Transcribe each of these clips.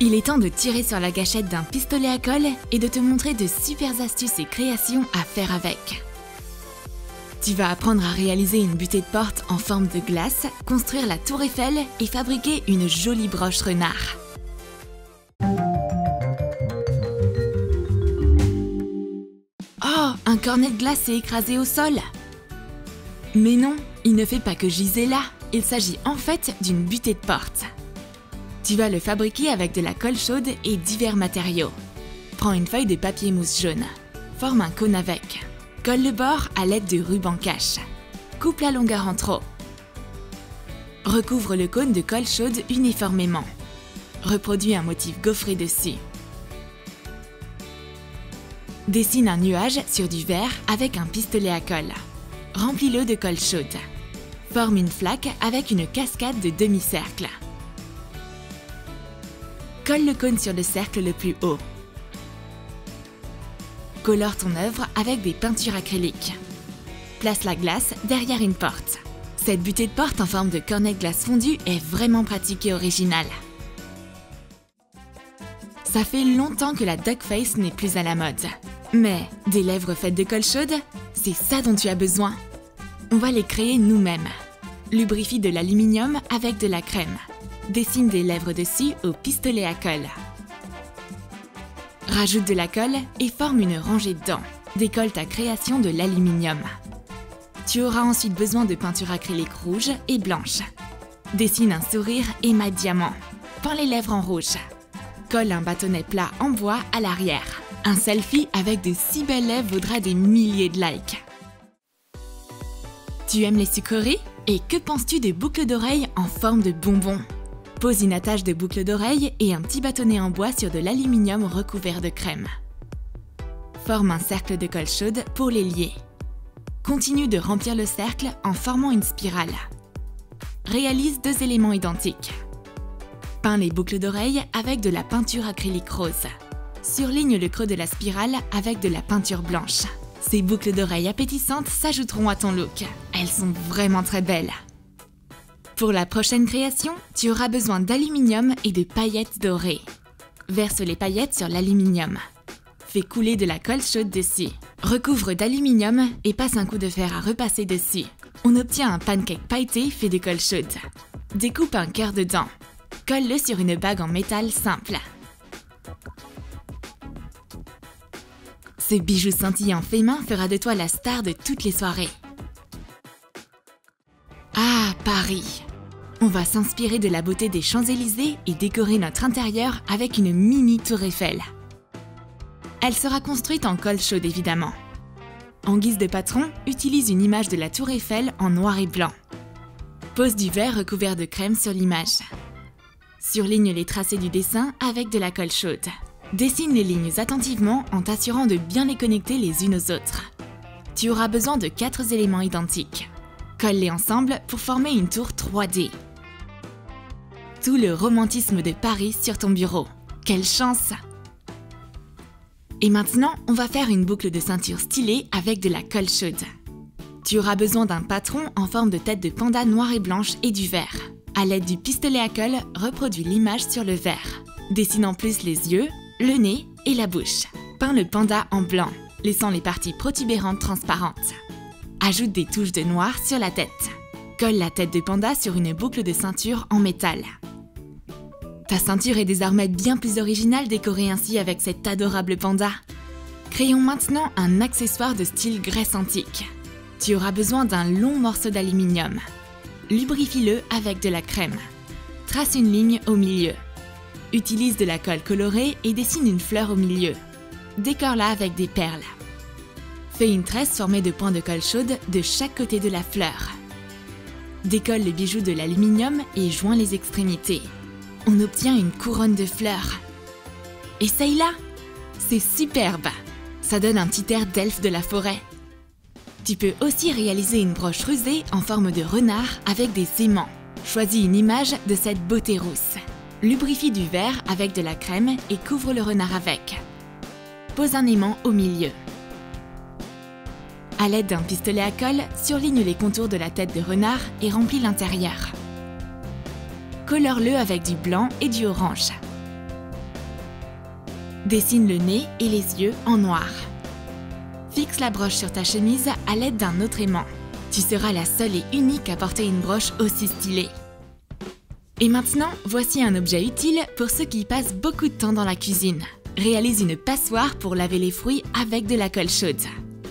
Il est temps de tirer sur la gâchette d'un pistolet à colle et de te montrer de super astuces et créations à faire avec. Tu vas apprendre à réaliser une butée de porte en forme de glace, construire la tour Eiffel et fabriquer une jolie broche renard. Oh, un cornet de glace s'est écrasé au sol! Mais non, il ne fait pas que giser là, il s'agit en fait d'une butée de porte. Tu vas le fabriquer avec de la colle chaude et divers matériaux. Prends une feuille de papier mousse jaune. Forme un cône avec. Colle le bord à l'aide de ruban cache. Coupe la longueur en trop. Recouvre le cône de colle chaude uniformément. Reproduis un motif gaufré dessus. Dessine un nuage sur du verre avec un pistolet à colle. Remplis-le de colle chaude. Forme une flaque avec une cascade de demi-cercle. Colle le cône sur le cercle le plus haut. Colore ton œuvre avec des peintures acryliques. Place la glace derrière une porte. Cette butée de porte en forme de cornet de glace fondu est vraiment pratique et originale. Ça fait longtemps que la duck face n'est plus à la mode. Mais des lèvres faites de colle chaude, c'est ça dont tu as besoin. On va les créer nous-mêmes. Lubrifie de l'aluminium avec de la crème. Dessine des lèvres dessus au pistolet à colle. Rajoute de la colle et forme une rangée de dents. Décolle ta création de l'aluminium. Tu auras ensuite besoin de peinture acrylique rouge et blanche. Dessine un sourire émail diamant. Peins les lèvres en rouge. Colle un bâtonnet plat en bois à l'arrière. Un selfie avec de si belles lèvres vaudra des milliers de likes. Tu aimes les sucreries? Et que penses-tu des boucles d'oreilles en forme de bonbons? Pose une attache de boucles d'oreilles et un petit bâtonnet en bois sur de l'aluminium recouvert de crème. Forme un cercle de colle chaude pour les lier. Continue de remplir le cercle en formant une spirale. Réalise deux éléments identiques. Peins les boucles d'oreilles avec de la peinture acrylique rose. Surligne le creux de la spirale avec de la peinture blanche. Ces boucles d'oreilles appétissantes s'ajouteront à ton look. Elles sont vraiment très belles. Pour la prochaine création, tu auras besoin d'aluminium et de paillettes dorées. Verse les paillettes sur l'aluminium. Fais couler de la colle chaude dessus. Recouvre d'aluminium et passe un coup de fer à repasser dessus. On obtient un pancake pailleté fait de colle chaude. Découpe un cœur dedans. Colle-le sur une bague en métal simple. Ce bijou scintillant fait main fera de toi la star de toutes les soirées. Ah, Paris! On va s'inspirer de la beauté des Champs-Élysées et décorer notre intérieur avec une mini tour Eiffel. Elle sera construite en colle chaude évidemment. En guise de patron, utilise une image de la tour Eiffel en noir et blanc. Pose du verre recouvert de crème sur l'image. Surligne les tracés du dessin avec de la colle chaude. Dessine les lignes attentivement en t'assurant de bien les connecter les unes aux autres. Tu auras besoin de 4 éléments identiques. Colle-les ensemble pour former une tour 3D. Tout le romantisme de Paris sur ton bureau. Quelle chance! Et maintenant, on va faire une boucle de ceinture stylée avec de la colle chaude. Tu auras besoin d'un patron en forme de tête de panda noire et blanche et du verre. À l'aide du pistolet à colle, reproduis l'image sur le verre. Dessine en plus les yeux, le nez et la bouche. Peins le panda en blanc, laissant les parties protubérantes transparentes. Ajoute des touches de noir sur la tête. Colle la tête de panda sur une boucle de ceinture en métal. Ta ceinture est désormais bien plus originale décorée ainsi avec cet adorable panda. Créons maintenant un accessoire de style Grèce antique. Tu auras besoin d'un long morceau d'aluminium. Lubrifie-le avec de la crème. Trace une ligne au milieu. Utilise de la colle colorée et dessine une fleur au milieu. Décore-la avec des perles. Fais une tresse formée de points de colle chaude de chaque côté de la fleur. Décolle le bijou de l'aluminium et joins les extrémités. On obtient une couronne de fleurs. Essaye-la! C'est superbe! Ça donne un petit air d'elfe de la forêt. Tu peux aussi réaliser une broche rusée en forme de renard avec des aimants. Choisis une image de cette beauté rousse. Lubrifie du verre avec de la crème et couvre le renard avec. Pose un aimant au milieu. À l'aide d'un pistolet à colle, surligne les contours de la tête de renard et remplis l'intérieur. Colore-le avec du blanc et du orange. Dessine le nez et les yeux en noir. Fixe la broche sur ta chemise à l'aide d'un autre aimant. Tu seras la seule et unique à porter une broche aussi stylée. Et maintenant, voici un objet utile pour ceux qui passent beaucoup de temps dans la cuisine. Réalise une passoire pour laver les fruits avec de la colle chaude.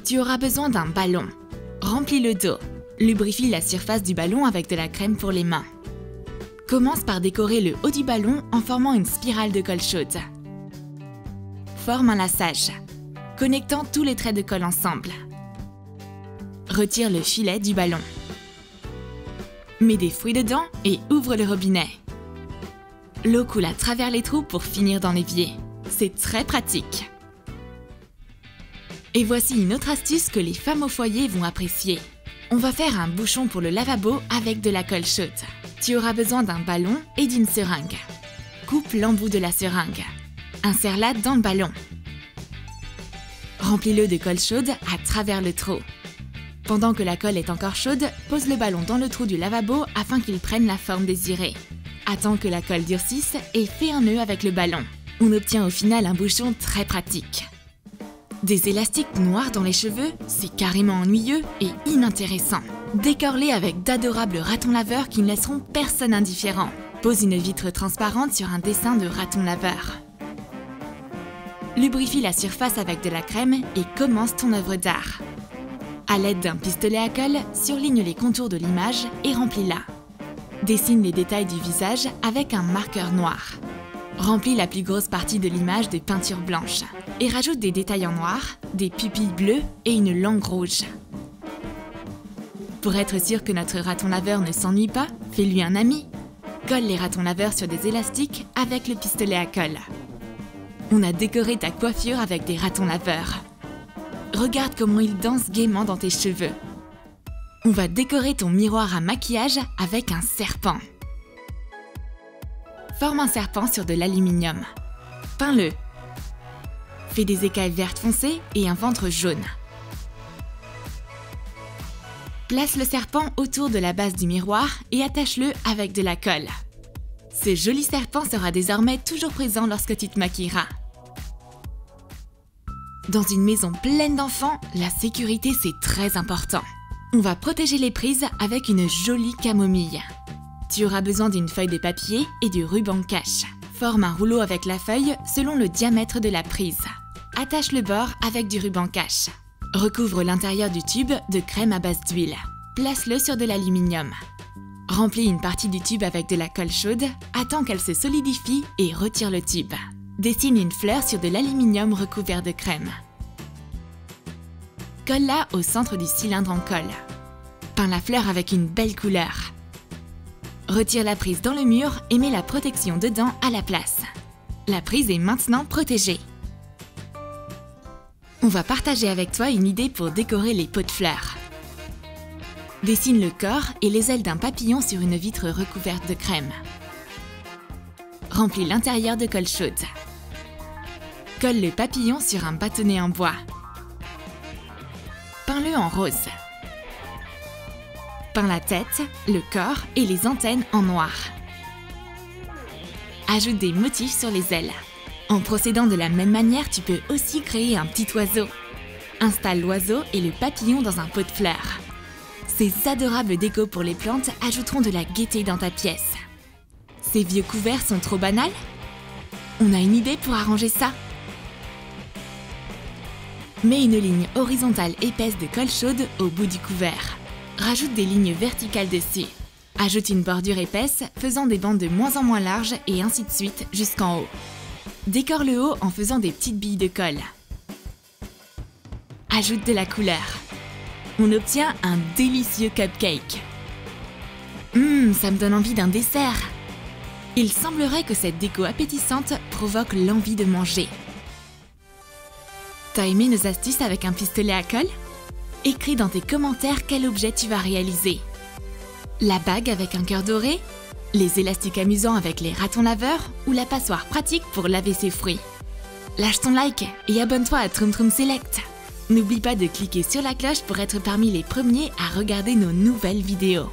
Tu auras besoin d'un ballon. Remplis le dos. Lubrifie la surface du ballon avec de la crème pour les mains. Commence par décorer le haut du ballon en formant une spirale de colle chaude. Forme un laçage, connectant tous les traits de colle ensemble. Retire le filet du ballon. Mets des fruits dedans et ouvre le robinet. L'eau coule à travers les trous pour finir dans l'évier. C'est très pratique. Et voici une autre astuce que les femmes au foyer vont apprécier. On va faire un bouchon pour le lavabo avec de la colle chaude. Tu auras besoin d'un ballon et d'une seringue. Coupe l'embout de la seringue. Insère-la dans le ballon. Remplis-le de colle chaude à travers le trou. Pendant que la colle est encore chaude, pose le ballon dans le trou du lavabo afin qu'il prenne la forme désirée. Attends que la colle durcisse et fais un nœud avec le ballon. On obtient au final un bouchon très pratique. Des élastiques noirs dans les cheveux, c'est carrément ennuyeux et inintéressant. Décore-les avec d'adorables ratons laveurs qui ne laisseront personne indifférent. Pose une vitre transparente sur un dessin de raton laveur. Lubrifie la surface avec de la crème et commence ton œuvre d'art. À l'aide d'un pistolet à colle, surligne les contours de l'image et remplis-la. Dessine les détails du visage avec un marqueur noir. Remplis la plus grosse partie de l'image de peinture blanche et rajoute des détails en noir, des pupilles bleues et une langue rouge. Pour être sûr que notre raton laveur ne s'ennuie pas, fais-lui un ami. Colle les ratons laveurs sur des élastiques avec le pistolet à colle. On a décoré ta coiffure avec des ratons laveurs. Regarde comment ils dansent gaiement dans tes cheveux. On va décorer ton miroir à maquillage avec un serpent. Forme un serpent sur de l'aluminium. Peins-le. Fais des écailles vertes foncées et un ventre jaune. Place le serpent autour de la base du miroir et attache-le avec de la colle. Ce joli serpent sera désormais toujours présent lorsque tu te maquilleras. Dans une maison pleine d'enfants, la sécurité c'est très important. On va protéger les prises avec une jolie camomille. Tu auras besoin d'une feuille de papier et du ruban cache. Forme un rouleau avec la feuille selon le diamètre de la prise. Attache le bord avec du ruban cache. Recouvre l'intérieur du tube de crème à base d'huile. Place-le sur de l'aluminium. Remplis une partie du tube avec de la colle chaude, attends qu'elle se solidifie et retire le tube. Dessine une fleur sur de l'aluminium recouvert de crème. Colle-la au centre du cylindre en colle. Peins la fleur avec une belle couleur. Retire la prise dans le mur et mets la protection dedans à la place. La prise est maintenant protégée. On va partager avec toi une idée pour décorer les pots de fleurs. Dessine le corps et les ailes d'un papillon sur une vitre recouverte de crème. Remplis l'intérieur de colle chaude. Colle le papillon sur un bâtonnet en bois. Peins-le en rose. Peins la tête, le corps et les antennes en noir. Ajoute des motifs sur les ailes. En procédant de la même manière, tu peux aussi créer un petit oiseau. Installe l'oiseau et le papillon dans un pot de fleurs. Ces adorables décos pour les plantes ajouteront de la gaieté dans ta pièce. Ces vieux couverts sont trop banals? On a une idée pour arranger ça. Mets une ligne horizontale épaisse de colle chaude au bout du couvert. Rajoute des lignes verticales dessus. Ajoute une bordure épaisse, faisant des bandes de moins en moins larges et ainsi de suite jusqu'en haut. Décore le haut en faisant des petites billes de colle. Ajoute de la couleur. On obtient un délicieux cupcake. Ça me donne envie d'un dessert. Il semblerait que cette déco appétissante provoque l'envie de manger. T'as aimé nos astuces avec un pistolet à colle? Écris dans tes commentaires quel objet tu vas réaliser. La bague avec un cœur doré? Les élastiques amusants avec les ratons laveurs? Ou la passoire pratique pour laver ses fruits? Lâche ton like et abonne-toi à Troom Troom Select. N'oublie pas de cliquer sur la cloche pour être parmi les premiers à regarder nos nouvelles vidéos.